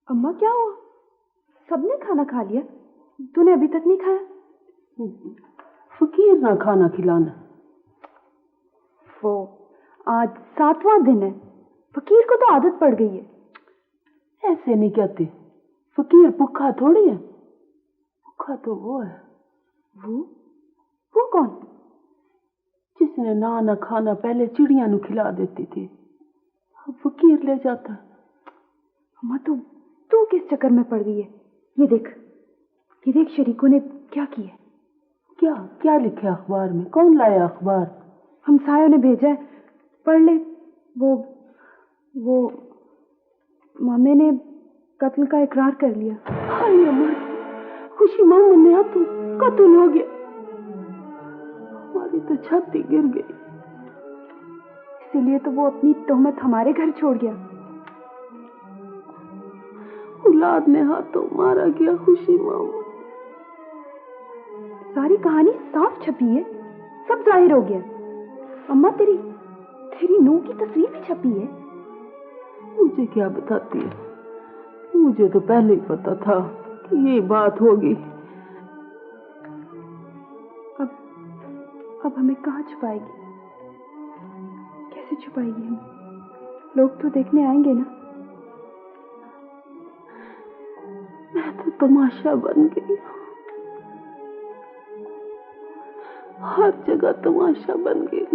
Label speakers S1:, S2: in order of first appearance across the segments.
S1: अम्मा क्या हुआ? सबने खाना खा लिया, तूने अभी तक नहीं खाया?
S2: फकीर ना खाना खिलाना।
S1: वो आज 7वां दिन है, फकीर को तो आदत पड़ गई है।
S2: ऐसे नहीं कहते, फकीर भूखा थोड़ी है, भूखा तो वो है।
S1: वो कौन?
S2: जिसने ना खाना पहले चिड़िया नु खिला देती थी, अब फकीर ले जाता है।
S1: अम्मा तू किस चक्कर में पड़ गई है? ये देख शरीकों ने क्या किया।
S2: क्या लिखा अखबार में? कौन लाया अखबार?
S1: हमसायों ने भेजा है, पढ़ ले। वो मामे ने कत्ल का इकरार कर लिया।
S2: हाय अमर, खुशी मामा ने हाथों कत्ल हो गया। हमारी तो छाती गिर गई।
S1: इसीलिए तो वो अपनी तोहमत हमारे घर छोड़ गया।
S2: औलाद ने हाथों मारा गया खुशी मामा।
S1: सारी कहानी साफ छपी है, सब जाहिर हो गया। अम्मा तेरी नूह की तस्वीर भी छपी है।
S2: मुझे क्या बताती है? मुझे तो पहले ही पता था कि ये बात होगी।
S1: अब हमें कहाँ छुपाएगी? कैसे छुपाएगी हमें? लोग तो देखने आएंगे ना।
S2: मैं तो तमाशा बन गई, हर जगह तमाशा बन गई।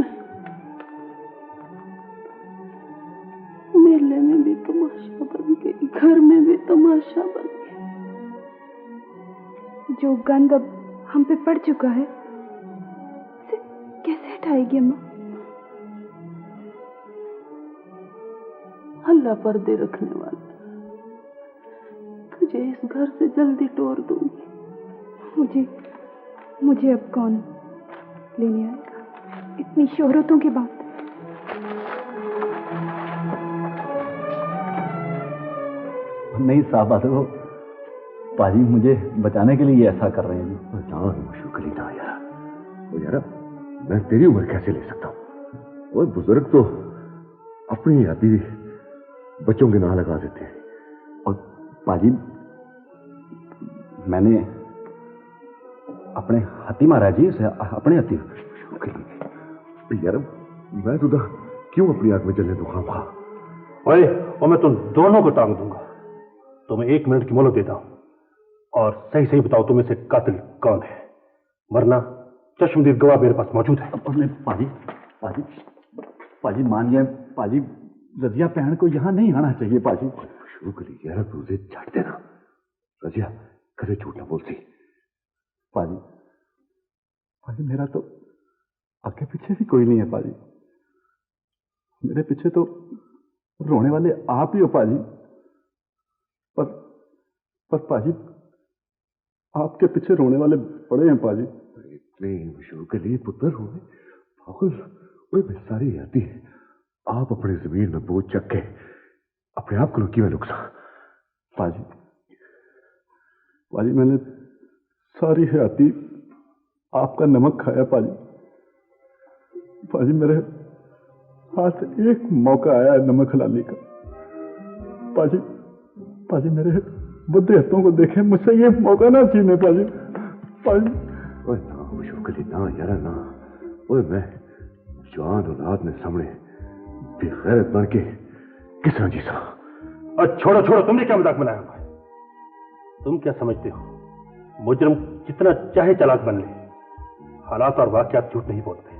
S2: मेले में भी तमाशा बन गई, घर में भी तमाशा बन गई।
S1: जो गंद अब हम पे पड़ चुका है, उसे कैसे हटाएगी अम्मा?
S2: अल्लाह पर्दे रखने वाला, तुझे इस घर से जल्दी तोड़ दूंगी।
S1: मुझे अब कौन लेने आएगा? इतनी शोहरतों के बाद।
S3: नहीं साहब, वो पाजी मुझे बचाने के लिए ऐसा कर रहे हैं।
S4: शुक्र ही ना यार। वो यार, मैं तेरी उम्र कैसे ले सकता हूँ? वो बुजुर्ग तो अपनी यादी बच्चों के नाम लगा देते हैं।
S3: और पाजी, मैंने अपने हत्ती मारा जी, उसे अपने हत्ती।
S4: यार मैं तो क्यों अपनी आंख में जलने दूंगा?
S5: और मैं तुम दोनों को टांग दूंगा। तुम्हें 1 मिनट की मोहलत देता हूं और सही बताओ तुम में से कातिल कौन है, वरना चश्मदीद गवाह मेरे पास मौजूद है।
S3: पाजी मान जाए पाजी, रजिया बहन को यहाँ नहीं आना चाहिए पाजी।
S4: शुक्र यार, तुझे छाट देना। रजिया कदे झूठ ना बोलती।
S3: पाजी मेरा तो आगे पीछे भी कोई नहीं है पाजी। मेरे पीछे तो रोने वाले आप ही हो पाजी। पर पाजी, आपके पीछे रोने वाले बड़े हैं पाजी।
S4: इतने मशहूर के लिए पुत्र हो पागल, वही सारी आती है। आप अपने जमीन में बोझ चक के अपने आप को रुकी में नुकसान।
S3: पाजी मैंने सारी हयाती आपका नमक खाया पाजी। मेरे हाथ एक मौका आया है नमक हलाली का। पाजी मेरे बुद्धे हाथों को देखे, मुझसे ये मौका ना छीने पाजी।
S4: ओए ना शुक्र ना यार ना। ओए मैं जवान औलाद में सामने बेगैरत बन के किस तरह जीसा?
S5: छोड़ो, तुमने क्या मजाक बनाया हुआ है? तुम क्या समझते हो, मुजरिम जितना चाहे चालाक बन ले, हालात और वाकयात झूठ नहीं बोलते।